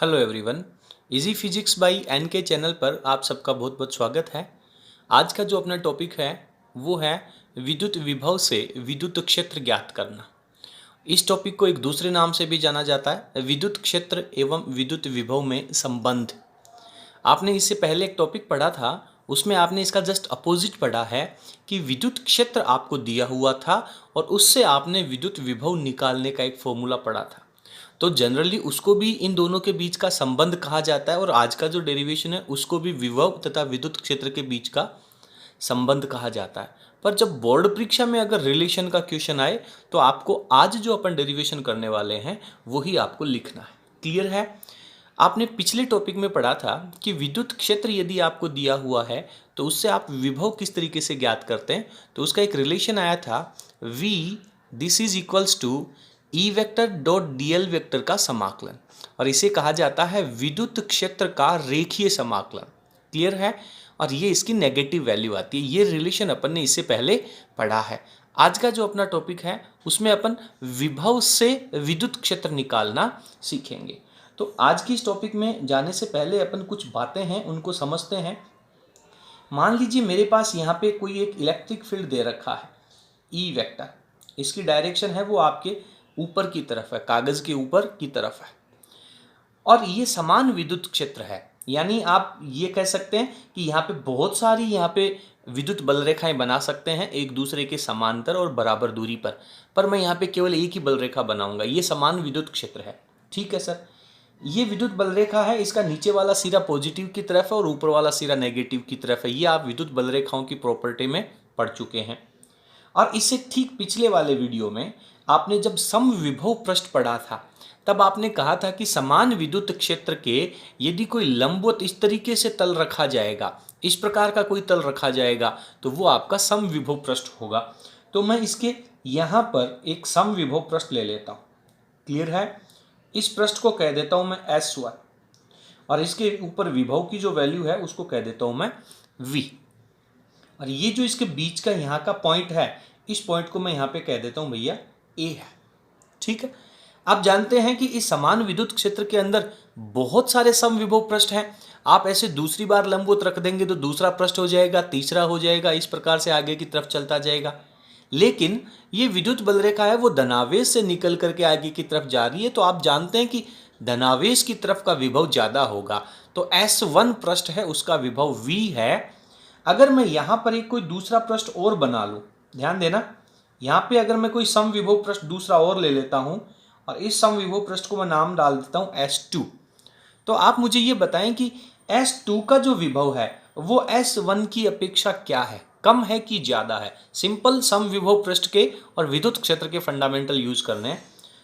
Hello everyone. Easy physics by NK channel पर आप सबका बहुत बहुत स्वागत है। आज का जो अपना टॉपिक है वो है विद्युत विभव से विद्युत क्षेत्र ज्ञात करना। इस टॉपिक को एक दूसरे नाम से भी जाना जाता है विद्युत क्षेत्र एवं विद्युत विभव में संबंध। आपने इससे पहले एक टॉपिक पढ़ा था, उसमें आपने इसका जस्ट अपोजिट पढ़ा है कि विद्युत क्षेत्र आपको दिया हुआ था और उससे आपने विद्युत विभव निकालने का एक फॉर्मूला पढ़ा था। तो जनरली उसको भी इन दोनों के बीच का संबंध कहा जाता है और आज का जो डेरिवेशन है उसको भी विभव तथा विद्युत क्षेत्र के बीच का संबंध कहा जाता है। पर जब बोर्ड परीक्षा में अगर रिलेशन का क्वेश्चन आए तो आपको आज जो अपन डेरिवेशन करने वाले हैं वही आपको लिखना है। क्लियर है? आपने पिछले टॉपिक में पढ़ा था कि विद्युत क्षेत्र यदि आपको दिया हुआ है तो उससे आप विभव किस तरीके से ज्ञात करते हैं। तो उसका एक रिलेशन आया था V this is equals to E vector dot DL vector का समाकलन, और इसे कहा जाता है विद्युत क्षेत्र का रेखीय समाकलन। क्लियर है? और ये इसकी नेगेटिव वैल्यू आती है। ये रिलेशन अपन ने इससे पहले पढ़ा है। आज का जो अपना टॉपिक है उसमें अपन विभव से विद्युत क्षेत्र निकालना सीखेंगे। तो आज की इस टॉपिक में जाने से पहले अपन कुछ बातें हैं उनको समझते हैं। मान लीजिए मेरे पास यहाँ पे कोई एक इलेक्ट्रिक फील्ड दे रखा है ई वेक्टर, इसकी डायरेक्शन है वो आपके ऊपर की तरफ है, कागज के ऊपर की तरफ है, और ये समान विद्युत क्षेत्र है। यानी आप ये कह सकते हैं कि यहाँ पे बहुत सारी यहाँ पे विद्युत बल रेखाएं बना सकते हैं एक दूसरे के समांतर और बराबर दूरी पर मैं यहाँ पे केवल एक ही बल रेखा बनाऊंगा। ये समान विद्युत क्षेत्र है। ठीक है सर, ये विद्युत बल रेखा है, इसका नीचे वाला सिरा पॉजिटिव की तरफ है और ऊपर वाला सिरा नेगेटिव की तरफ है। ये आप विद्युत बल रेखाओं की प्रॉपर्टी में पढ़ चुके हैं। और इससे ठीक पिछले वाले वीडियो में आपने जब समविभव पृष्ठ पढ़ा था तब आपने कहा था कि समान विद्युत क्षेत्र के यदि कोई लंबवत इस तरीके से तल रखा जाएगा, इस प्रकार का कोई तल रखा जाएगा तो वो आपका समविभव पृष्ठ होगा। तो मैं इसके यहाँ पर एक समविभव पृष्ठ ले लेता हूँ। क्लियर है? इस पृष्ठ को कह देता हूँ मैं S1 और इसके ऊपर विभव की जो वैल्यू है उसको कह देता हूँ मैं V। और ये जो इसके बीच का यहाँ का पॉइंट है, इस पॉइंट को मैं यहाँ पे कह देता हूँ भैया A है। ठीक है, आप जानते हैं कि इस समान विद्युत क्षेत्र के अंदर बहुत सारे समविभव पृष्ठ हैं। आप ऐसे दूसरी बार लंबवत रख देंगे तो दूसरा पृष्ठ हो जाएगा, तीसरा हो जाएगा, इस प्रकार से आगे की तरफ चलता जाएगा। लेकिन ये विद्युत बल रेखा है वो धनावेश से निकल करके आगे की तरफ जा रही है, तो आप जानते हैं कि धनावेश की तरफ का विभव ज्यादा होगा। तो S1 पृष्ठ है उसका विभव V है। अगर मैं यहाँ पर एक कोई दूसरा पृष्ठ और बना लूँ, ध्यान देना, यहाँ पे अगर मैं कोई समविभव पृष्ठ दूसरा और ले लेता हूँ और इस समविभव पृष्ठ को मैं नाम डाल देता हूँ S2, तो आप मुझे ये बताएं कि S2 का जो विभव है वो S1 की अपेक्षा क्या है, कम है कि ज्यादा है। सिंपल समविभव पृष्ठ के और विद्युत क्षेत्र के फंडामेंटल यूज करने हैं।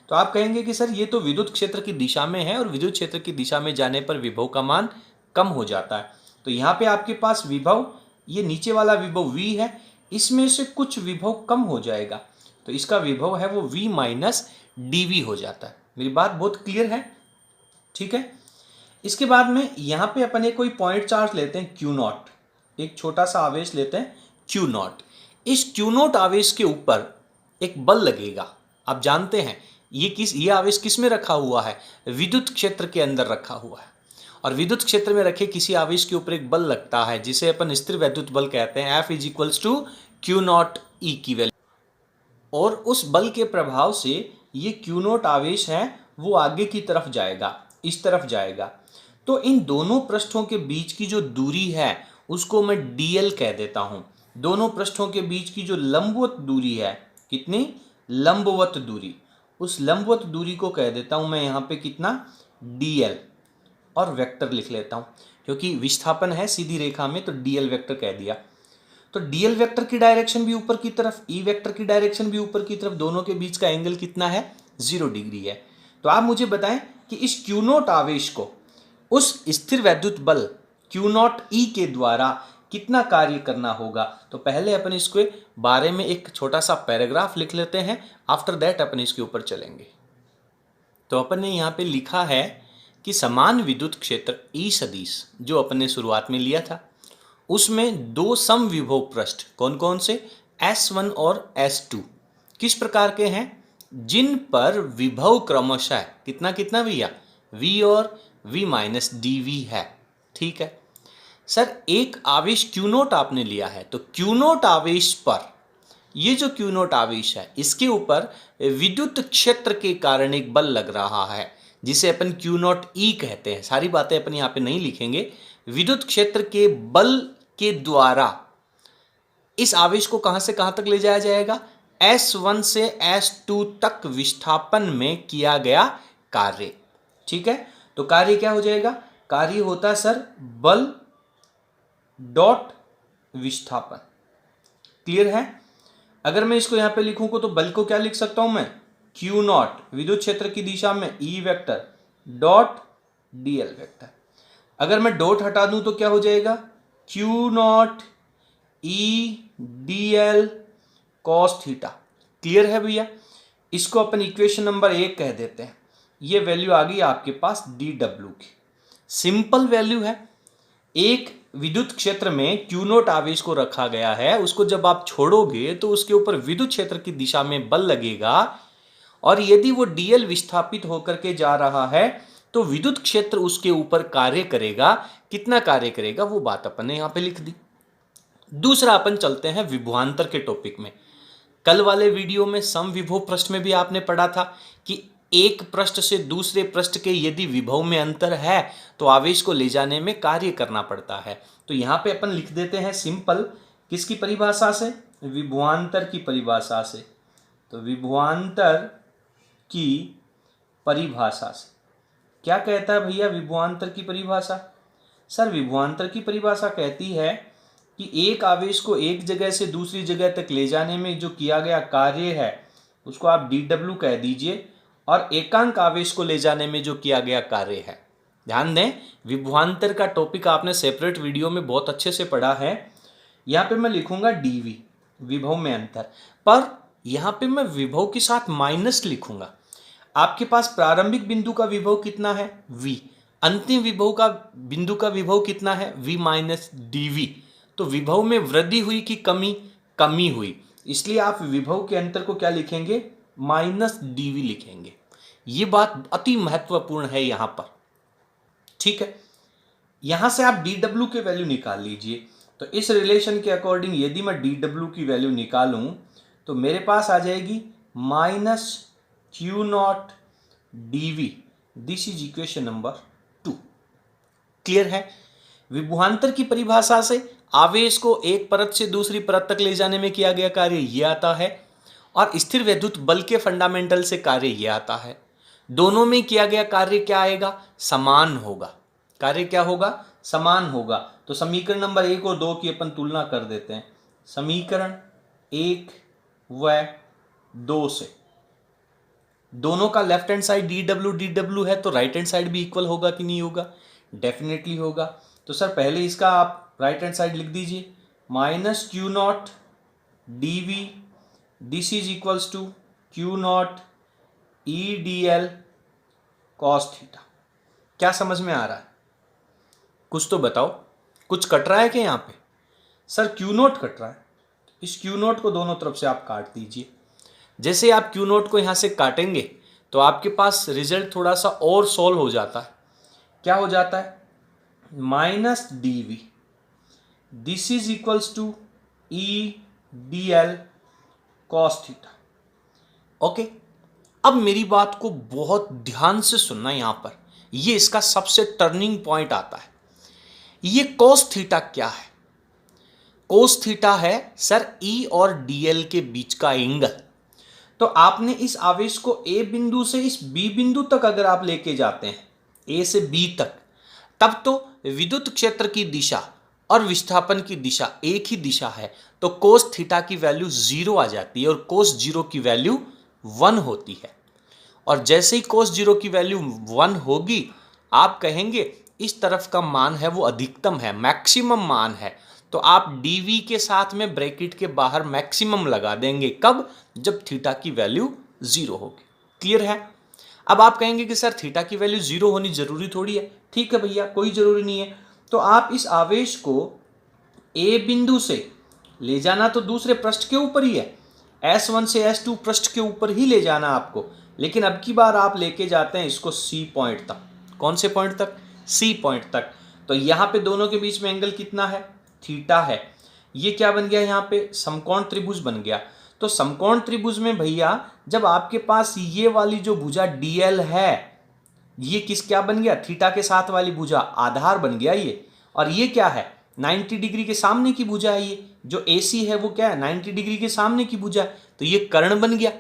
तो आप कहेंगे कि सर ये तो विद्युत क्षेत्र की दिशा में है और विद्युत क्षेत्र की दिशा में जाने पर विभव का मान कम हो जाता है। तो यहाँ पे आपके पास विभव, ये नीचे वाला विभव V है, इसमें से कुछ विभव कम हो जाएगा तो इसका विभव है वो V माइनस dV हो जाता है। मेरी बात बहुत क्लियर है? ठीक है, इसके बाद में यहाँ पे अपन एक कोई पॉइंट चार्ज लेते हैं Q0, एक छोटा सा आवेश लेते हैं Q0। इस Q0 आवेश के ऊपर एक बल लगेगा। आप जानते हैं ये आवेश किस में रखा हुआ है? विद्युत क्षेत्र के अंदर रखा हुआ है। और विद्युत क्षेत्र में रखे किसी आवेश के ऊपर एक बल लगता है जिसे अपन स्थिर वैद्युत बल कहते हैं। F is equals to Q0 E की वैल्यू, और उस बल के प्रभाव से ये Q0 आवेश है वो आगे की तरफ जाएगा, इस तरफ जाएगा। तो इन दोनों पृष्ठों के बीच की जो दूरी है उसको मैं dl कह देता हूं। दोनों पृष्ठों के बीच की जो लंबवत दूरी है, कितनी लंबवत दूरी, उस लंबवत दूरी को कह देता हूं मैं यहाँ पे कितना dl, और वेक्टर लिख लेता हूं क्योंकि विस्थापन है सीधी रेखा में तो dl वेक्टर कह दिया। तो dl वेक्टर की डायरेक्शन भी ऊपर की तरफ, e वेक्टर की डायरेक्शन भी ऊपर की तरफ, दोनों के बीच का एंगल कितना है? 0 डिग्री है। तो आप मुझे बताएं कि इस Q0 आवेश को उस स्थिर वैद्युत बल Q0 E के द्वारा कितना कार्य करना होगा। तो पहले अपन इसके बारे में एक छोटा सा पैराग्राफ लिख लेते हैं, आफ्टर दैट अपन इसके ऊपर चलेंगे। तो अपन ने यहाँ पे लिखा है कि समान विद्युत क्षेत्र E सदिश जो अपन ने शुरुआत में लिया था उसमें दो समविभव पृष्ठ कौन कौन से, S1 और S2 किस प्रकार के हैं, जिन पर विभव क्रमशः कितना कितना भैया V और v माइनस डी वी है। ठीक है सर, एक आवेश Q नोट आपने लिया है, तो Q नोट आवेश पर, ये जो Q नोट आवेश है इसके ऊपर विद्युत क्षेत्र के कारण एक बल लग रहा है जिसे अपन Q नोट E कहते हैं। सारी बातें अपन यहाँ पे नहीं लिखेंगे। विद्युत क्षेत्र के बल के द्वारा इस आवेश को कहां से कहां तक ले जाया जाएगा? S1 से S2 तक विस्थापन में किया गया कार्य। ठीक है, तो कार्य क्या हो जाएगा? कार्य होता है सर बल डॉट विस्थापन। क्लियर है? अगर मैं इसको यहां पे लिखूं तो बल को क्या लिख सकता हूं मैं? Q नॉट विद्युत क्षेत्र की दिशा में E vector dot dl vector. अगर मैं डॉट हटा दूं तो क्या हो जाएगा? Q naught E dl cos theta. Clear है भैया? इसको अपन इक्वेशन नंबर 1 कह देते हैं। ये वैल्यू आ गई आपके पास dw की। सिंपल वैल्यू है। एक विद्युत क्षेत्र में Q नोट आवेश को रखा गया है, उसको जब आप छोड़ोगे तो उसके ऊपर विद्युत क्षेत्र की दिशा में बल लगेगा और यदि वो dl विस्थापित होकर के जा रहा है तो विद्युत क्षेत्र उसके ऊपर कार्य करेगा। कितना कार्य करेगा वो बात अपन ने यहां पे लिख दी। दूसरा अपन चलते हैं विभवांतर के टॉपिक में। कल वाले वीडियो में समविभव पृष्ठ में भी आपने पढ़ा था कि एक पृष्ठ से दूसरे पृष्ठ के यदि विभव में अंतर है तो आवेश को ले जाने में कार्य करना पड़ता है। तो यहां पे अपन लिख देते हैं सिंपल, किसकी परिभाषा से? विभवांतर की परिभाषा से। तो विभवांतर की परिभाषा से क्या कहता है भैया विभवांतर की परिभाषा? सर विभवांतर की परिभाषा कहती है कि एक आवेश को एक जगह से दूसरी जगह तक ले जाने में जो किया गया कार्य है उसको आप dw कह दीजिए, और एकांक आवेश को ले जाने में जो किया गया कार्य है। ध्यान दें, विभवांतर का टॉपिक आपने सेपरेट वीडियो में बहुत अच्छे से पढ़ा है। यहाँ पे मैं लिखूंगा dv विभव में अंतर, पर यहाँ पे मैं विभव के साथ माइनस लिखूंगा। आपके पास प्रारंभिक बिंदु का विभव कितना है? v। अंतिम विभव का बिंदु का विभव कितना है? v minus dv। तो विभव में वृद्धि हुई कि कमी? कमी हुई, इसलिए आप विभव के अंतर को क्या लिखेंगे? माइनस dv लिखेंगे। ये बात अति महत्वपूर्ण है यहां पर। ठीक है, यहां से आप dw के वैल्यू निकाल लीजिए। तो इस रिलेशन के अकॉर्डिंग यदि मैं dw की वैल्यू निकालूं तो मेरे पास आ जाएगी minus Q naught dv। This is equation number 2। Clear है? विभवांतर की परिभाषा से आवेश को एक परत से दूसरी परत तक ले जाने में किया गया कार्य ये आता है, और स्थिर वैद्युत बल के फंडामेंटल से कार्य ये आता है। दोनों में किया गया कार्य क्या आएगा? समान होगा। कार्य क्या होगा? समान होगा। तो समीकरण नंबर 1 और 2 की अपन तुलना कर देते हैं। समीकरण 1 व 2 से दोनों का लेफ्ट हैंड साइड dw है, तो राइट हैंड साइड भी इक्वल होगा कि नहीं होगा? डेफिनेटली होगा। तो सर पहले इसका आप राइट हैंड साइड लिख दीजिए, minus Q naught dv this is equals to Q naught E dl cos theta. क्या समझ में आ रहा है? कुछ तो बताओ, कुछ कट रहा है क्या यहाँ पे? सर Q नोट कट रहा है। इस Q नोट को दोनों तरफ से आप काट दीजिए। जैसे आप Q नोट को यहाँ से काटेंगे तो आपके पास रिजल्ट थोड़ा सा और सॉल्व हो जाता है। क्या हो जाता है? Minus dv this is equals to E dl cos theta. Okay, अब मेरी बात को बहुत ध्यान से सुनना। यहां पर ये इसका सबसे टर्निंग पॉइंट आता है। ये cos थीटा क्या है? cos थीटा है सर E और dl के बीच का एंगल। तो आपने इस आवेश को A बिंदु से इस B बिंदु तक अगर आप लेके जाते हैं, A से B तक, तब तो विद्युत क्षेत्र की दिशा और विस्थापन की दिशा एक ही दिशा है, तो cos थीटा की वैल्यू 0 आ जाती है और cos 0 की वैल्यू 1 होती है। और जैसे ही cos 0 की वैल्यू 1 होगी, आप कहेंगे इस तरफ का मान है वो अधिकतम है, मैक्सिमम मान है, तो आप dv के साथ में ब्रैकेट के बाहर मैक्सिमम लगा देंगे। कब? जब थीटा की वैल्यू 0 होगी। क्लियर है? अब आप कहेंगे कि सर थीटा की वैल्यू 0 होनी जरूरी थोड़ी है। ठीक है भैया, कोई जरूरी नहीं है। तो आप इस आवेश को A बिंदु से ले जाना तो दूसरे पृष्ठ के ऊपर ही है, S1 से S2 पृष्ठ के ऊपर ही ले जाना आपको, लेकिन अब की बार आप लेके जाते हैं इसको C पॉइंट तक। कौन से पॉइंट तक? सी पॉइंट तक। तो यहाँ पे दोनों के बीच में एंगल कितना है, थीटा है। ये क्या बन गया, यहाँ पे समकोण त्रिभुज बन गया। तो समकोण त्रिभुज में भैया जब आपके पास ये वाली जो भुजा डीएल है, ये क्या बन गया, थीटा के साथ वाली भुजा, आधार बन गया ये। और ये क्या है, 90 डिग्री के सामने की भुजा है। ये जो AC है वो क्या है, 90 डिग्री के सामने की भुजा है। तो ये कर्ण बन गया।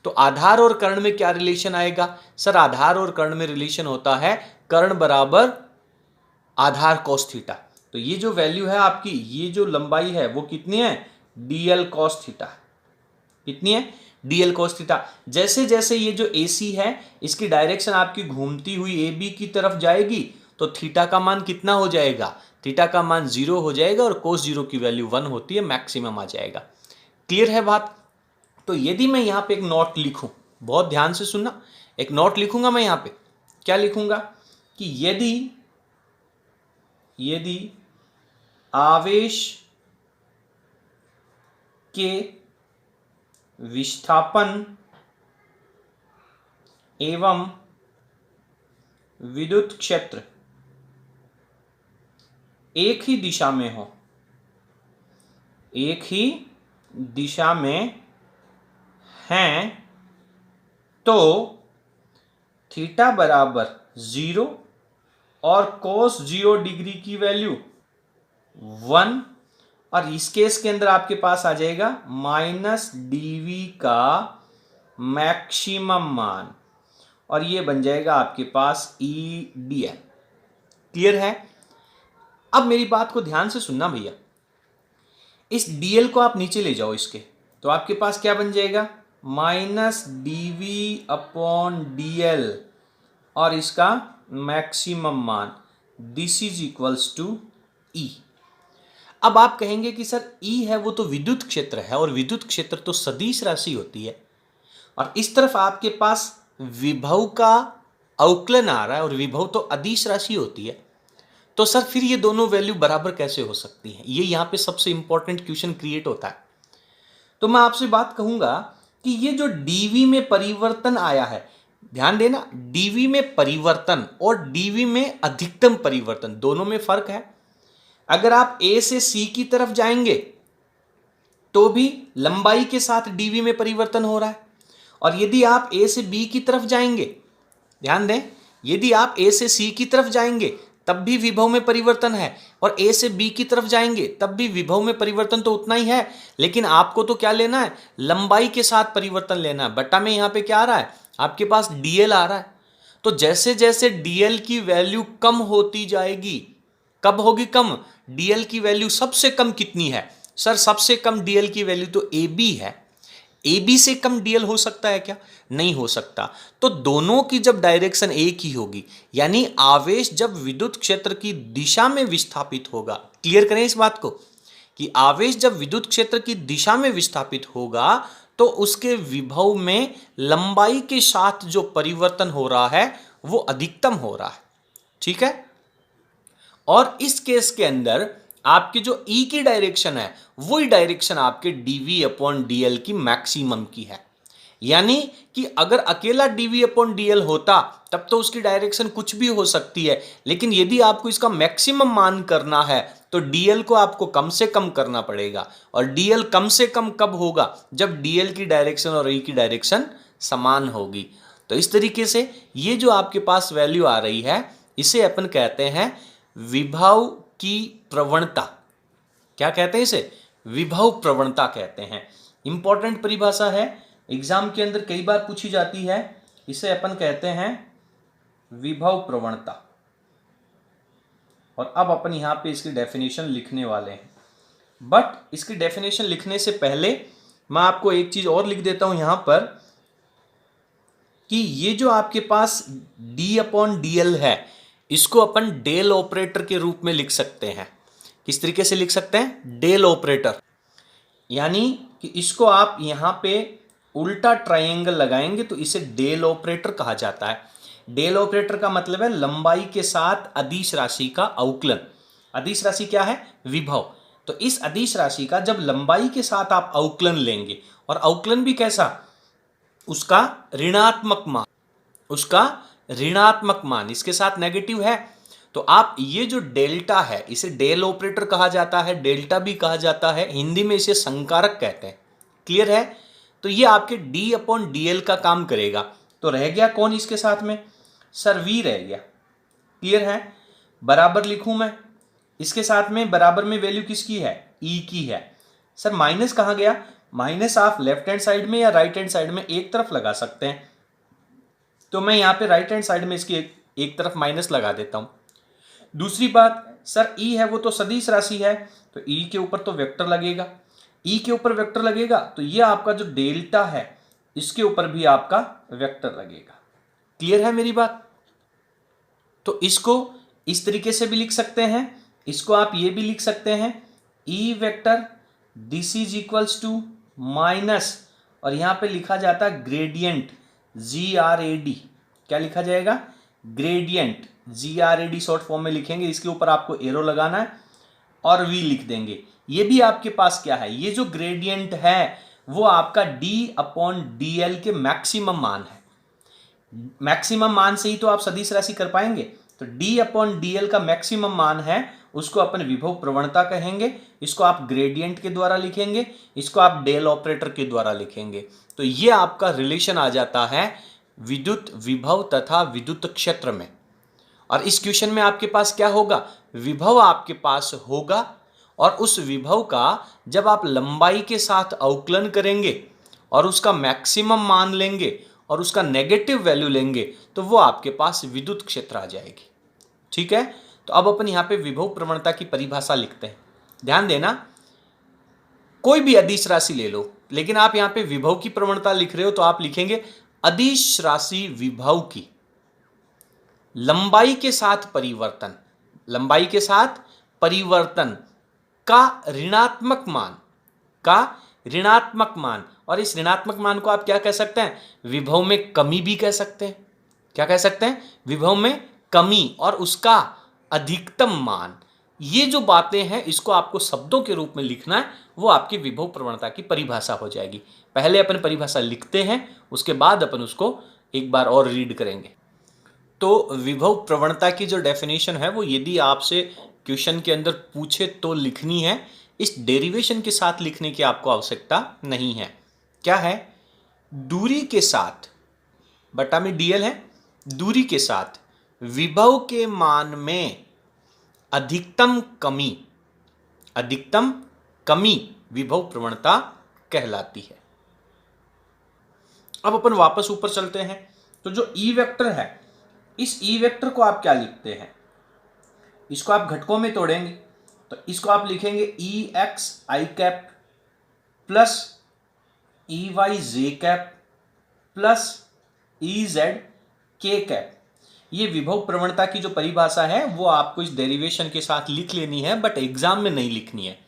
तो आधार और कर्ण में क्या रिलेशन आएगा सर, आधार और कर्ण में रिलेशन होता है कर्ण बराबर आधार cos थीटा। तो ये जो वैल्यू है आपकी, ये जो लंबाई है वो कितनी है, DL cos थीटा। कितनी है, DL cos थीटा। जैसे जैसे ये जो AC है इसकी डायरेक्शन आपकी घूमती हुई AB की तरफ जाएगी तो थीटा का मान कितना हो जाएगा, थीटा का मान 0 हो जाएगा और cos 0 की वैल्यू 1 होती है, मैक्सिमम आ जाएगा। क्लियर है बात। तो यदि मैं यहाँ पे एक नोट लिखूं, बहुत ध्यान से सुनना, एक नोट लिखूंगा मैं यहाँ पे, क्या लिखूंगा कि यदि आवेश के विस्थापन एवं विद्युत क्षेत्र एक ही दिशा में हो, एक ही दिशा में हैं, तो थीटा बराबर 0 और cos 0 डिग्री की वैल्यू 1, और इस केस के अंदर आपके पास आ जाएगा -dV का मैक्सिमम मान, और ये बन जाएगा आपके पास EDL। क्लियर है। अब मेरी बात को ध्यान से सुनना भैया, इस DL को आप नीचे ले जाओ इसके, तो आपके पास क्या बन जाएगा, -dV/dL और इसका मैक्सिमम मान, this is equals to E। अब आप कहेंगे कि सर E है वो तो विद्युत क्षेत्र है, और विद्युत क्षेत्र तो सदिश राशि होती है, और इस तरफ आपके पास विभव का अवकलन आ रहा है और विभव तो अदिश राशि होती है। तो सर फिर ये दोनों वैल्यू बराबर कैसे हो सकती हैं, ये यहाँ पे सबसे इंपॉर्टेंट क्वेश्चन क्रिएट होता है। तो मैं आपसे बात कहूंगा कि ये जो dV में परिवर्तन आया है, ध्यान देना, dV में परिवर्तन और dV में अधिकतम परिवर्तन, दोनों में फर्क है। अगर आप A से C की तरफ जाएंगे तो भी लंबाई के साथ dV में परिवर्तन हो रहा है, और यदि आप A से B की तरफ जाएंगे, ध्यान दें, यदि आप A से C की तरफ जाएंगे तब भी विभव में परिवर्तन है, और A से B की तरफ जाएंगे तब भी विभव में परिवर्तन तो उतना ही है, लेकिन आपको तो क्या लेना है, लंबाई के साथ परिवर्तन लेना है। बट्टा में यहाँ पे क्या आ रहा है, आपके पास DL आ रहा है। तो जैसे जैसे DL की वैल्यू कम होती जाएगी, कब होगी कम, DL की वैल्यू सबसे कम कितनी है सर, सबसे कम DL की वैल्यू तो AB है। AB से कम DL हो सकता है क्या, नहीं हो सकता। तो दोनों की जब डायरेक्शन एक ही होगी, यानी आवेश जब विद्युत क्षेत्र की दिशा में विस्थापित होगा, क्लियर करें इस बात को कि आवेश जब विद्युत क्षेत्र की दिशा में विस्थापित होगा तो उसके विभव में लंबाई के साथ जो परिवर्तन हो रहा है वो अधिकतम हो रहा है। ठीक है। और इस केस के अंदर आपकी जो E की डायरेक्शन है वही डायरेक्शन आपके dV/dL की मैक्सिमम की है। यानी कि अगर अकेला dV/dL होता तब तो उसकी डायरेक्शन कुछ भी हो सकती है, लेकिन यदि आपको इसका मैक्सिमम मान करना है तो DL को आपको कम से कम करना पड़ेगा, और DL कम से कम कब होगा, जब DL की डायरेक्शन और E की डायरेक्शन समान होगी। तो इस तरीके से ये जो आपके पास वैल्यू आ रही है इसे अपन कहते हैं विभव की प्रवणता। क्या कहते हैं इसे, विभव प्रवणता कहते हैं। इंपॉर्टेंट परिभाषा है, एग्जाम के अंदर कई बार पूछी जाती है। इसे अपन कहते हैं विभव प्रवणता। और अब अपन यहां पे इसकी डेफिनेशन लिखने वाले हैं, बट इसकी डेफिनेशन लिखने से पहले मैं आपको एक चीज और लिख देता हूं यहां पर कि ये जो आपके पास D/dL है इसको अपन डेल ऑपरेटर के रूप में लिख सकते हैं। किस तरीके से लिख सकते हैं, डेल ऑपरेटर, यानी कि इसको आप यहां पे उल्टा ट्रायंगल लगाएंगे तो इसे डेल ऑपरेटर कहा जाता है। डेल ऑपरेटर का मतलब है लंबाई के साथ अदिश राशि का अवकलन। अदिश राशि क्या है, विभव। तो इस अदिश राशि का जब लंबाई के साथ आप अवकलन लेंगे, और अवकलन भी कैसा, उसका ऋणात्मक मान, उसका ऋणात्मक मान, इसके साथ नेगेटिव है तो आप ये जो डेल्टा है इसे डेल ऑपरेटर कहा जाता है, डेल्टा भी कहा जाता है, हिंदी में इसे संकारक कहते हैं। क्लियर है? तो ये आपके डी अपॉन डी एल का काम करेगा। तो रह गया कौन इसके साथ में? सर वी रह गया। क्लियर है? बराबर लिखूं मैं इसके साथ में, बराबर में वैल्यू किसकी है? ई की है। सर माइनस कहां गया? माइनस आप लेफ्ट हैंड साइड में या राइट हैंड साइड में एक तरफ लगा सकते हैं। तो मैं यहां पे राइट हैंड साइड में इसकी एक तरफ माइनस लगा देता हूं। दूसरी बात, सर ई है वो तो सदिश राशि है, तो ई के ऊपर तो वेक्टर लगेगा। ई के ऊपर वेक्टर लगेगा तो ये आपका जो डेल्टा है इसके ऊपर भी आपका वेक्टर लगेगा। क्लियर है मेरी बात? तो इसको इस तरीके से भी लिख सकते हैं, इसको आप ये भी लिख सकते हैं, E vector this is equals to minus, और यहां पे लिखा जाता है ग्रेडियंट, GRAD। क्या लिखा जाएगा? ग्रेडियंट, GRAD शॉर्ट फॉर्म में लिखेंगे, इसके ऊपर आपको एरो लगाना है और वी लिख देंगे। ये भी आपके पास क्या है? ये जो ग्रेडियंट है वो आपका D अपॉन DL के मैक्सिमम मान है। मैक्सिमम मान से ही तो आप सदिश राशि कर पाएंगे। तो D अपॉन DL का मैक्सिमम मान है, उसको अपन विभव प्रवणता कहेंगे। इसको आप ग्रेडियंट के द्वारा लिखेंगे, इसको आप डेल ऑपरेटर के द्वारा लिखेंगे। तो ये आपका रिलेशन आ जाता है विद्युत विभव तथा विद्युत क्षेत्र में। और इस क्वेश्चन में आपके पास क्या होगा? विभव आपके पास होगा, और उस विभव का जब आप लंबाई के साथ अवकलन करेंगे और उसका मैक्सिमम मान लेंगे और उसका नेगेटिव वैल्यू लेंगे तो वो आपके पास विद्युत क्षेत्र आ जाएगी। ठीक है? तो अब अपन यहां पे विभव प्रवणता की परिभाषा लिखते हैं। ध्यान देना, कोई भी अदिश राशि ले लो, लेकिन आप यहां पे विभव की प्रवणता लिख रहे हो तो आप लिखेंगे अदिश राशि विभव की लंबाई के साथ परिवर्तन, लंबाई के साथ परिवर्तन का ऋणात्मक मान, का ऋणात्मक मान। और इस ऋणात्मक मान को आप क्या कह सकते हैं? विभव में कमी भी कह सकते हैं। क्या कह सकते हैं? विभव में कमी और उसका अधिकतम मान। ये जो बातें हैं इसको आपको शब्दों के रूप में लिखना है, वो आपकी विभव प्रवणता की परिभाषा हो जाएगी। पहले अपन परिभाषा लिखते हैं, उसके बाद अपन उसको एक बार और रीड करेंगे। तो विभव प्रवणता की जो डेफिनेशन है वो यदि आपसे क्वेश्चन के अंदर पूछे तो लिखनी है, इस डेरिवेशन के साथ लिखने की आपको आवश्यकता नहीं है। क्या है? दूरी के साथ, बटा में DL है, दूरी के साथ विभव के मान में अधिकतम कमी, अधिकतम कमी विभव प्रवणता कहलाती है। अब अपन वापस ऊपर चलते हैं। तो जो ई वेक्टर है, इस ई वेक्टर को आप क्या लिखते हैं? इसको आप घटकों में तोड़ेंगे तो इसको आप लिखेंगे EX I cap plus EY J cap plus EZ K cap. ये विभव प्रवणता की जो परिभाषा है वो आपको इस डेरिवेशन के साथ लिख लेनी है, बट एग्जाम में नहीं लिखनी है।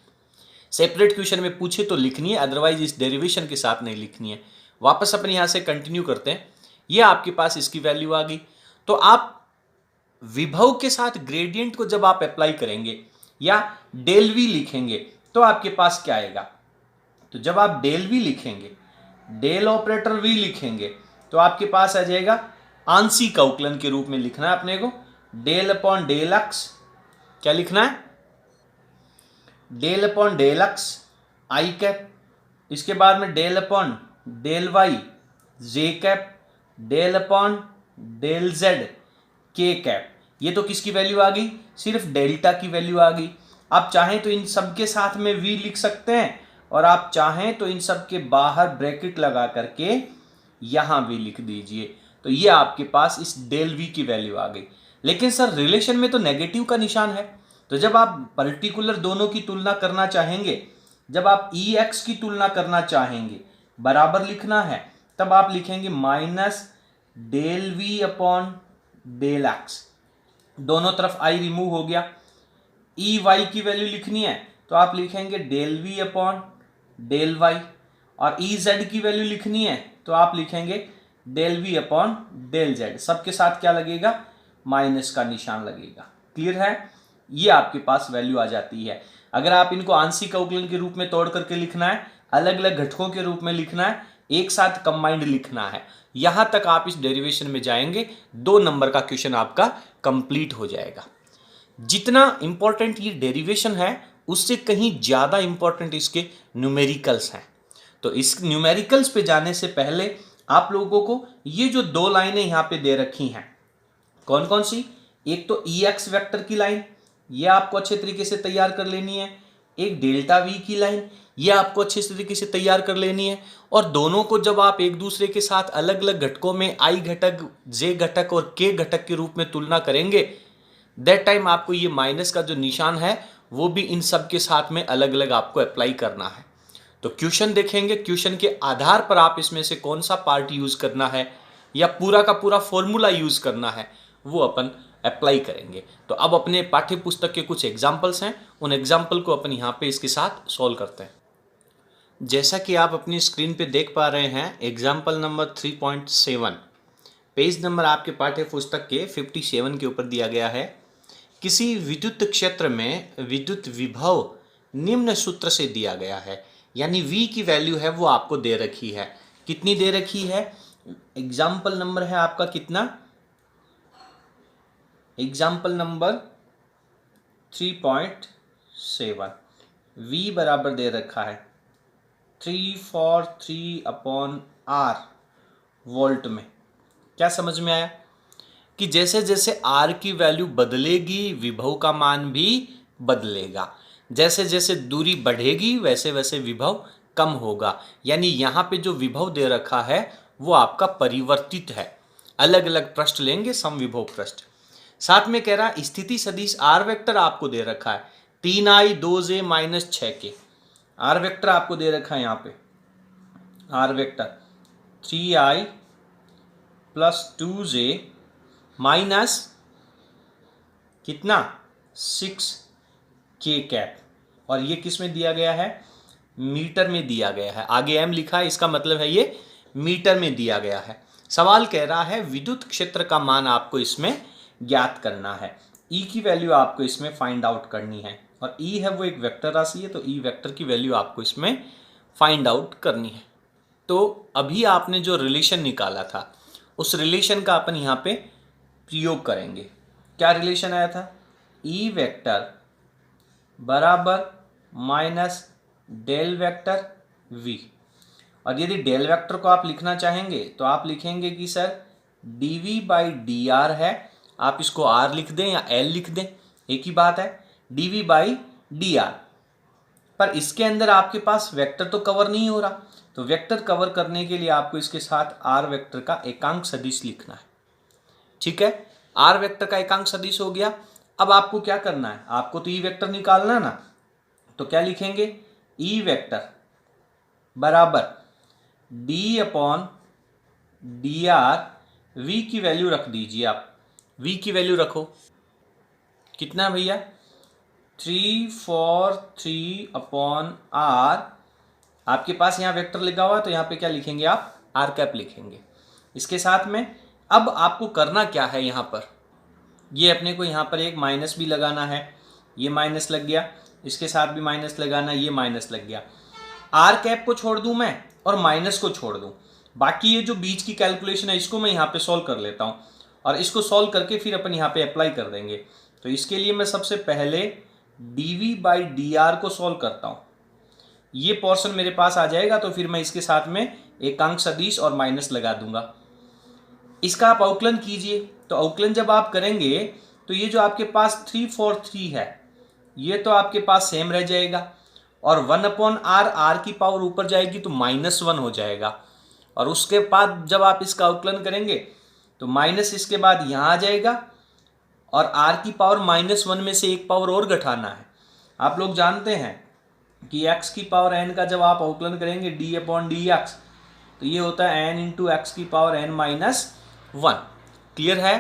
सेपरेट क्वेश्चन में पूछे तो लिखनी है, अदरवाइज इस डेरिवेशन के साथ नहीं लिखनी है। वापस अपन यहां से कंटिन्यू करते हैं। ये आपके पास इसकी वैल्यू आ गई। तो आप विभव के साथ ग्रेडियंट को जब आप अप्लाई करेंगे या डेल वी लिखेंगे तो आपके पास क्या आएगा? तो जब आप डेल वी लिखेंगे, डेल ऑपरेटर वी लिखेंगे तो आपके पास आ जाएगा आंशिक अवकलन के रूप में लिखना है अपने को, डेल अपॉन डेल एक्स। क्या लिखना है? Del upon del x i cap, इसके बाद में del upon del y j cap, del upon del z k cap. ये तो किसकी वैल्यू आ गई? सिर्फ डेल्टा की वैल्यू आ गई। आप चाहें तो इन सब के साथ में वी लिख सकते हैं, और आप चाहें तो इन सब के बाहर ब्रैकेट लगा करके यहां भी लिख दीजिए। तो ये आपके पास इस डेल वी की वैल्यू आ गई। लेकिन सर रिलेशन में तो नेगेटिव का निशान है, तो जब आप पर्टिकुलर दोनों की तुलना करना चाहेंगे, जब आप EX की तुलना करना चाहेंगे, बराबर लिखना है, तब आप लिखेंगे minus del V upon del X. दोनों तरफ आई रिमूव हो गया। EY की वैल्यू लिखनी है तो आप लिखेंगे del V upon del Y, और EZ की वैल्यू लिखनी है तो आप लिखेंगे del V upon del Z. सबके साथ क्या लगेगा? माइनस का निशान लगेगा। क्लियर है? ये आपके पास वैल्यू आ जाती है। अगर आप इनको आंशिक अवकलन के रूप में तोड़ करके लिखना है, अलग अलग घटकों के रूप में लिखना है, एक साथ कंबाइंड लिखना है, यहां तक आप इस डेरिवेशन में जाएंगे, 2 नंबर का क्वेश्चन आपका कंप्लीट हो जाएगा। जितना इंपॉर्टेंट ये डेरिवेशन है उससे कहीं ज़्यादा इंपॉर्टेंट इसके न्यूमेरिकल्स हैं। तो इस न्यूमेरिकल्स पे जाने से पहले आप लोगों को ये जो दो लाइनें यहाँ पे दे रखी हैं, कौन कौन सी, एक तो ई एक्स वेक्टर की लाइन, ये आपको अच्छे तरीके से तैयार कर लेनी है, एक डेल्टा वी की लाइन, ये आपको अच्छे तरीके से तैयार कर लेनी है। और दोनों को जब आप एक दूसरे के साथ अलग अलग घटकों में आई घटक, जे घटक और के घटक के रूप में तुलना करेंगे, दैट टाइम आपको ये माइनस का जो निशान है वो भी इन सब के साथ में अलग अलग आपको अप्लाई करना है। तो क्वेश्चन देखेंगे, क्वेश्चन के आधार पर आप इसमें से कौन सा पार्ट यूज करना है या पूरा का पूरा फॉर्मूला यूज करना है वो अपन अप्लाई करेंगे। तो अब अपने पाठ्य पुस्तक के कुछ एग्जाम्पल्स हैं, उन एग्जाम्पल को अपन यहाँ पे इसके साथ सॉल्व करते हैं। जैसा कि आप अपनी स्क्रीन पे देख पा रहे हैं, एग्जाम्पल नंबर 3.7, पेज नंबर आपके पाठ्य पुस्तक के 57 के ऊपर दिया गया है। किसी विद्युत क्षेत्र में विद्युत विभव निम्न सूत्र से दिया गया है, यानी V की वैल्यू है वो आपको दे रखी है। कितनी दे रखी है? एग्जाम्पल नंबर है आपका कितना? एग्जाम्पल नंबर 3.7, V बराबर दे रखा है 343/R वोल्ट में। क्या समझ में आया कि जैसे जैसे R की वैल्यू बदलेगी विभव का मान भी बदलेगा, जैसे जैसे दूरी बढ़ेगी वैसे वैसे विभव कम होगा। यानी यहाँ पे जो विभव दे रखा है वो आपका परिवर्तित है। अलग अलग पृष्ठ लेंगे, समविभव पृष्ठ। साथ में कह रहा है स्थिति सदिश आर वेक्टर आपको दे रखा है 3i 2j - 6k। Are vector आपको दे रखा है यहाँ पे, are vector 3i + 2j minus कितना 6k कैप। और ये किस में दिया गया है? मीटर में दिया गया है। आगे m लिखा है, इसका मतलब है ये मीटर में दिया गया है। सवाल कह रहा है विद्युत क्षेत्र का मान आपको इसमें ज्ञात करना है। E की वैल्यू आपको इसमें फाइंड आउट करनी है, और E है वो एक वेक्टर राशि है, तो E वेक्टर की वैल्यू आपको इसमें फाइंड आउट करनी है। तो अभी आपने जो रिलेशन निकाला था उस रिलेशन का अपन यहाँ पे प्रयोग करेंगे। क्या रिलेशन आया था? E वेक्टर बराबर माइनस डेल वेक्टर V। और यदि डेल वेक्टर को आप लिखना चाहेंगे तो आप लिखेंगे कि सर dV/dr है, आप इसको R लिख दें या L लिख दें, एक ही बात है, dV/dr। पर इसके अंदर आपके पास वेक्टर तो कवर नहीं हो रहा, तो वेक्टर कवर करने के लिए आपको इसके साथ R वेक्टर का एकांक सदिश लिखना है। ठीक है, R वेक्टर का एकांक सदिश हो गया। अब आपको क्या करना है? आपको तो E वेक्टर निकालना है ना, तो क्या लिखेंगे? E वेक्टर बराबर d/dr, V की वैल्यू रख दीजिए आप। V की वैल्यू रखो, कितना भैया? 343/R। आपके पास यहाँ वेक्टर लिखा हुआ है तो यहाँ पे क्या लिखेंगे आप? R कैप लिखेंगे। इसके साथ में अब आपको करना क्या है? यहाँ पर ये अपने को यहाँ पर एक माइनस भी लगाना है, ये माइनस लग गया, इसके साथ भी माइनस लगाना, ये माइनस लग गया। आर कैप को छोड़ दूं मैं और माइनस को छोड़ दूं, बाकी ये जो बीच की कैलकुलेशन है इसको मैं यहाँ पे सॉल्व कर लेता हूँ, और इसको सॉल्व करके फिर अपन यहाँ पे अप्लाई कर देंगे। तो इसके लिए मैं सबसे पहले dV/dr को सॉल्व करता हूँ। ये पोर्शन मेरे पास आ जाएगा तो फिर मैं इसके साथ में एकांक सदिश और माइनस लगा दूंगा। इसका आप अवकलन कीजिए, तो अवकलन जब आप करेंगे तो ये जो आपके पास 343 है ये तो आपके पास सेम रह जाएगा, और 1/r, r की पावर ऊपर जाएगी तो -1 हो जाएगा। और उसके बाद जब आप इसका अवकलन करेंगे तो माइनस इसके बाद यहाँ आ जाएगा, और r की पावर -1 में से एक पावर और घटाना है। आप लोग जानते हैं कि x की पावर n का जब आप अवकलन करेंगे d/dx तो ये होता है n × x की पावर n-1। क्लियर है?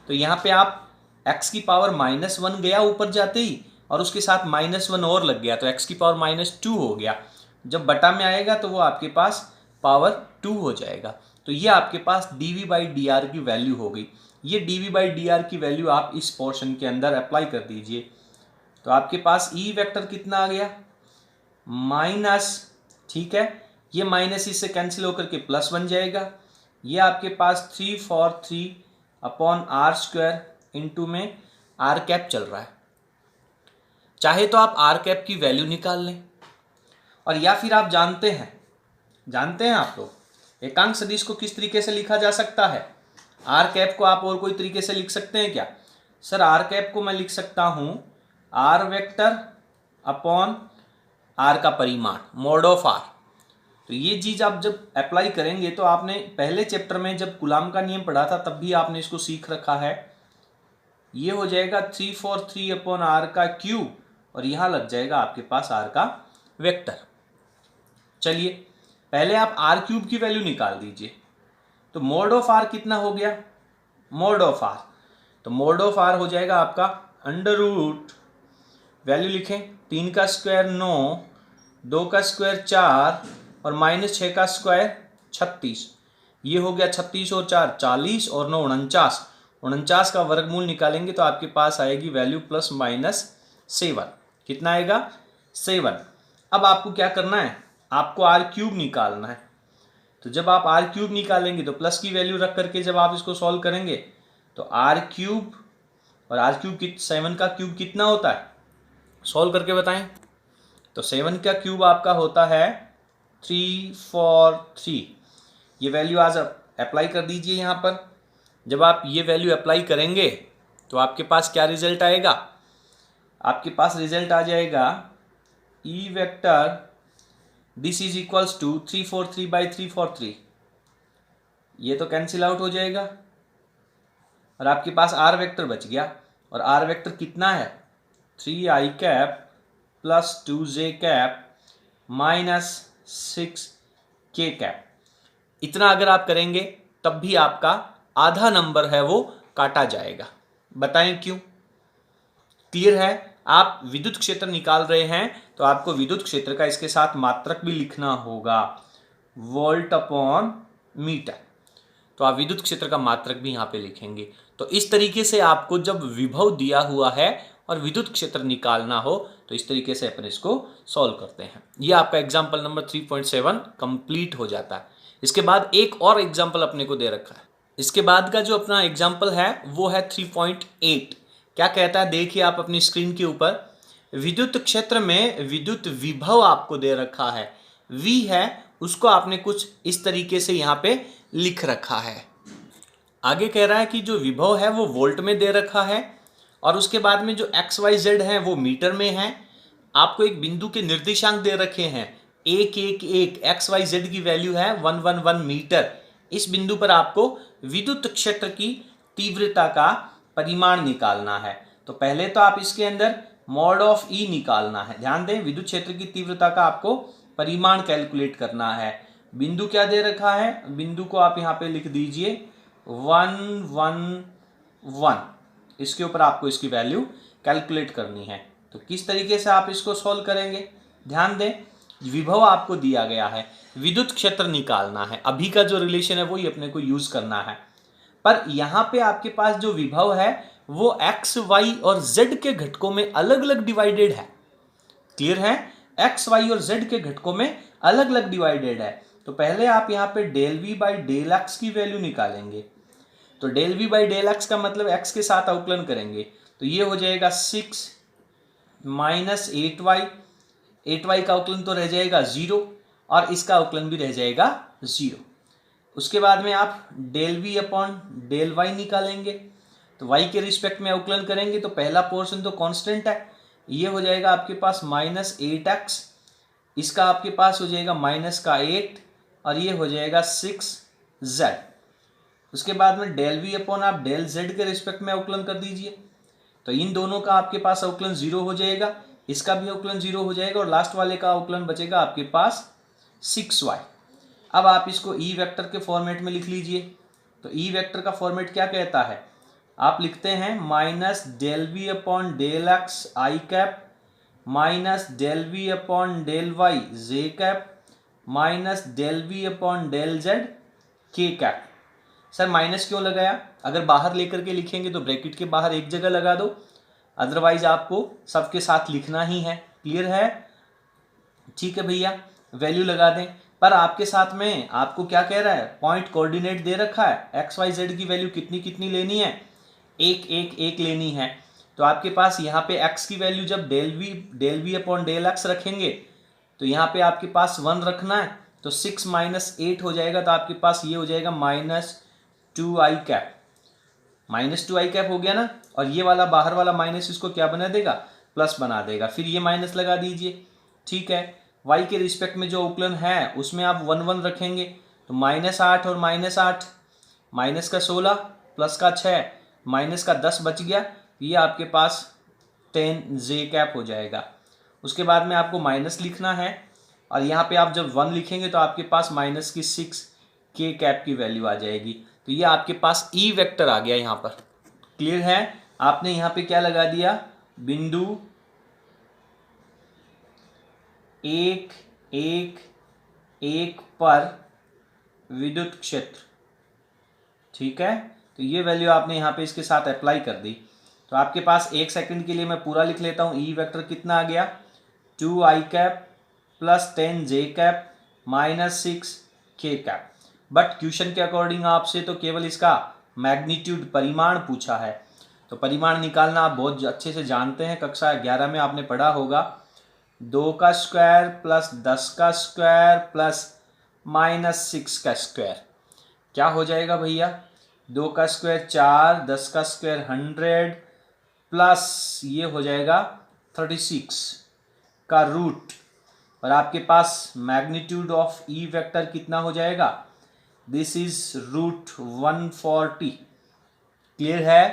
तो यहाँ पे आप x की पावर -1 गया ऊपर जाते ही, और उसके साथ -1 और लग गया तो x की पावर -2 हो गया। जब बटा में आएगा तो वो आपके पास पावर 2 हो जाएगा। तो ये आपके पास dV/dr की वैल्यू हो गई। ये dV/dr की वैल्यू आप इस पोर्शन के अंदर अप्लाई कर दीजिए। तो आपके पास E वेक्टर कितना आ गया? माइनस, ठीक है, ये माइनस इससे कैंसिल होकर के प्लस बन जाएगा। ये आपके पास 343/r² इंटू में r कैप चल रहा है, चाहे तो आप आर कैप की वैल्यू निकाल लें, और या फिर आप जानते हैं आप लोग एकांक सदिश को किस तरीके से लिखा जा सकता है। आर कैप को आप और कोई तरीके से लिख सकते हैं क्या? सर आर कैप को मैं लिख सकता हूं आर वेक्टर अपॉन आर का परिमाण मॉड ऑफ आर। तो ये चीज आप जब अप्लाई करेंगे तो आपने पहले चैप्टर में जब कूलाम का नियम पढ़ा था तब भी आपने इसको सीख रखा है। ये हो जाएगा 343 अपॉन आर का क्यूब, और यहां लग जाएगा आपके पास आर का वेक्टर। चलिए पहले आप आर क्यूब की वैल्यू निकाल दीजिए। तो मोड ऑफ आर कितना हो गया? मोड ऑफ आर, तो मोड ऑफ आर हो जाएगा आपका अंडर रूट, वैल्यू लिखें 3 का स्क्वायर 9, 2 का स्क्वायर 4 और -6 का स्क्वायर 36। ये हो गया 36 और 4 40 और 9 49। 49 का वर्गमूल निकालेंगे तो आपके पास आएगी वैल्यू +-7। कितना आएगा? 7। अब आपको क्या करना है? आपको आर क्यूब निकालना है। तो जब आप आर क्यूब निकालेंगे तो प्लस की वैल्यू रख करके जब आप इसको सॉल्व करेंगे तो आर क्यूब और आर क्यूब 7 का क्यूब कितना होता है? सॉल्व करके बताएं। तो 7 का क्यूब आपका होता है 343। ये वैल्यू आज अप्लाई कर दीजिए यहाँ पर। जब आप ये वैल्यू अप्लाई करेंगे तो आपके पास क्या रिजल्ट आएगा? आपके पास रिजल्ट आ जाएगा E vector this is equals to 343/343। ये तो कैंसिल आउट हो जाएगा और आपके पास आर वेक्टर बच गया। और आर वेक्टर कितना है? 3i cap + 2j cap -6k cap. इतना अगर आप करेंगे तब भी आपका आधा नंबर है वो काटा जाएगा। बताएं क्यों? क्लियर है? आप विद्युत क्षेत्र निकाल रहे हैं तो आपको विद्युत क्षेत्र का इसके साथ मात्रक भी लिखना होगा, वोल्ट अपॉन मीटर। तो आप विद्युत क्षेत्र का मात्रक भी यहाँ पे लिखेंगे। तो इस तरीके से आपको जब विभव दिया हुआ है और विद्युत क्षेत्र निकालना हो तो इस तरीके से अपन इसको सॉल्व करते हैं। ये आपका एग्जाम्पल नंबर 3.7 कंप्लीट हो जाता है। इसके बाद एक और एग्जाम्पल अपने को दे रखा है। इसके बाद का जो अपना एग्जाम्पल है वो है 3.8। क्या कहता है देखिए आप अपनी स्क्रीन के ऊपर। विद्युत क्षेत्र में विद्युत विभव आपको दे रखा है, V है, उसको आपने कुछ इस तरीके से यहाँ पे लिख रखा है। आगे कह रहा है कि जो विभव है वो वोल्ट में दे रखा है और उसके बाद में जो XYZ है वो मीटर में है। आपको एक बिंदु के निर्देशांक दे रखे हैं 111, XYZ की वैल्यू है 111 मीटर। इस बिंदु पर आपको विद्युत क्षेत्र की तीव्रता का परिमाण निकालना है। तो पहले तो आप इसके अंदर मॉड ऑफ E निकालना है। ध्यान दें, विद्युत क्षेत्र की तीव्रता का आपको परिमाण कैलकुलेट करना है। बिंदु क्या दे रखा है? बिंदु को आप यहाँ पे लिख दीजिए 111। इसके ऊपर आपको इसकी वैल्यू कैलकुलेट करनी है। तो किस तरीके से आप इसको सॉल्व करेंगे? ध्यान दें, विभव आपको दिया गया है, विद्युत क्षेत्र निकालना है। अभी का जो रिलेशन है वही अपने को यूज करना है। पर यहां पे आपके पास जो विभव है वो x, y और z के घटकों में अलग अलग डिवाइडेड है। क्लियर है? x, y और z के घटकों में अलग अलग डिवाइडेड है। तो पहले आप यहाँ पे del v/del x की वैल्यू निकालेंगे। तो del v/del x का मतलब x के साथ अवकलन करेंगे। तो ये हो जाएगा 6 - 8y। 8y का अवकलन तो रह जाएगा 0 और इसका अवकलन भी रह जाएगा 0। उसके बाद में आप del v/del y निकालेंगे। तो y के रिस्पेक्ट में अवकलन करेंगे तो पहला पोर्शन तो कांस्टेंट है, ये हो जाएगा आपके पास -8x। इसका आपके पास हो जाएगा -8 और ये हो जाएगा 6z। उसके बाद में del v/del z के रिस्पेक्ट में अवकलन कर दीजिए। तो इन दोनों का आपके पास अवकलन 0 हो जाएगा, इसका भी अवकलन 0 हो जाएगा और लास्ट वाले का अवकलन बचेगा आपके पास 6y। अब आप इसको ई वेक्टर के फॉर्मेट में लिख लीजिए। तो ई वेक्टर का फॉर्मेट क्या कहता है? आप लिखते हैं -del v/del x i cap -del v/del y j cap -del v/del z k cap. Sir minus क्यों लगाया? अगर बाहर लेकर के लिखेंगे तो ब्रैकेट के बाहर एक जगह लगा दो, अदरवाइज आपको सबके साथ लिखना ही है। क्लियर है? ठीक है भैया, वैल्यू लगा दें। पर आपके साथ में आपको क्या कह रहा है? पॉइंट कोऑर्डिनेट दे रखा है, XYZ की वैल्यू कितनी कितनी लेनी है? 1 1 1 लेनी है। तो आपके पास यहाँ पे x की वैल्यू जब del V upon del X रखेंगे तो यहाँ पे आपके पास 1 रखना है, तो 6 माइनस 8 हो जाएगा, तो आपके पास ये हो जाएगा -2i कैप। -2i कैप हो गया ना, और ये वाला बाहर वाला माइनस इसको क्या बना देगा, प्लस बना देगा। फिर ये माइनस लगा दीजिए, ठीक है। y के रिस्पेक्ट में जो उकलन है उसमें आप 1 1 रखेंगे, तो -8 और -8, माइनस का 16 प्लस का 6 माइनस का 10 बच गया, ये आपके पास 10j कैप हो जाएगा। उसके बाद में आपको माइनस लिखना है, और यहाँ पे आप जब 1 लिखेंगे तो आपके पास माइनस की 6k कैप की वैल्यू आ जाएगी। तो ये आपके पास ई वेक्टर आ गया यहाँ पर। क्लियर है? आपने यहाँ पे क्या लगा दिया, बिंदु 1 1 1 पर विद्युत क्षेत्र, ठीक है। तो ये वैल्यू आपने यहाँ पे इसके साथ अप्लाई कर दी। तो आपके पास 1 सेकंड के लिए मैं पूरा लिख लेता हूँ। ई वेक्टर कितना आ गया, 2i cap plus 10j cap minus 6k cap. But question के अकॉर्डिंग आपसे तो केवल इसका मैग्नीट्यूड परिमाण पूछा है, तो परिमाण निकालना आप बहुत अच्छे से जानते हैं, कक्षा 11 में आपने पढ़ा होगा। 2 का स्क्वायर प्लस 10 का स्क्वायर प्लस -6 का स्क्वायर क्या हो जाएगा भैया, 2 का स्क्वायर 4, 10 का स्क्वायर 100 प्लस ये हो जाएगा 36 का रूट, और आपके पास मैग्नीट्यूड ऑफ ई वेक्टर कितना हो जाएगा, दिस इज √140। क्लियर है?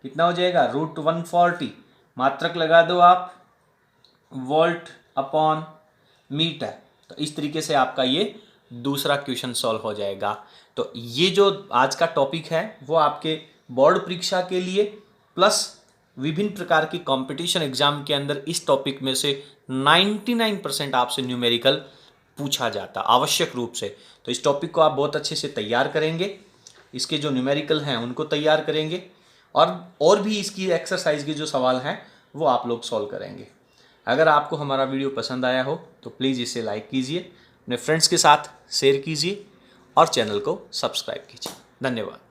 कितना हो जाएगा, √140। मात्रक लगा दो आप, वोल्ट अपॉन मीटर। तो इस तरीके से आपका ये दूसरा क्वेश्चन सॉल्व हो जाएगा। तो ये जो आज का टॉपिक है वो आपके बोर्ड परीक्षा के लिए प्लस विभिन्न प्रकार की कंपटीशन एग्जाम के अंदर इस टॉपिक में से 99% आपसे न्यूमेरिकल पूछा जाता आवश्यक रूप से। तो इस टॉपिक को आप बहुत अच्छे से तैयार करेंगे, इसके जो न्यूमेरिकल हैं उनको तैयार करेंगे, और भी इसकी एक्सरसाइज के जो सवाल हैं वो आप लोग सॉल्व करेंगे। अगर आपको हमारा वीडियो पसंद आया हो तो प्लीज़ इसे लाइक कीजिए, अपने फ्रेंड्स के साथ शेयर कीजिए और चैनल को सब्सक्राइब कीजिए। धन्यवाद।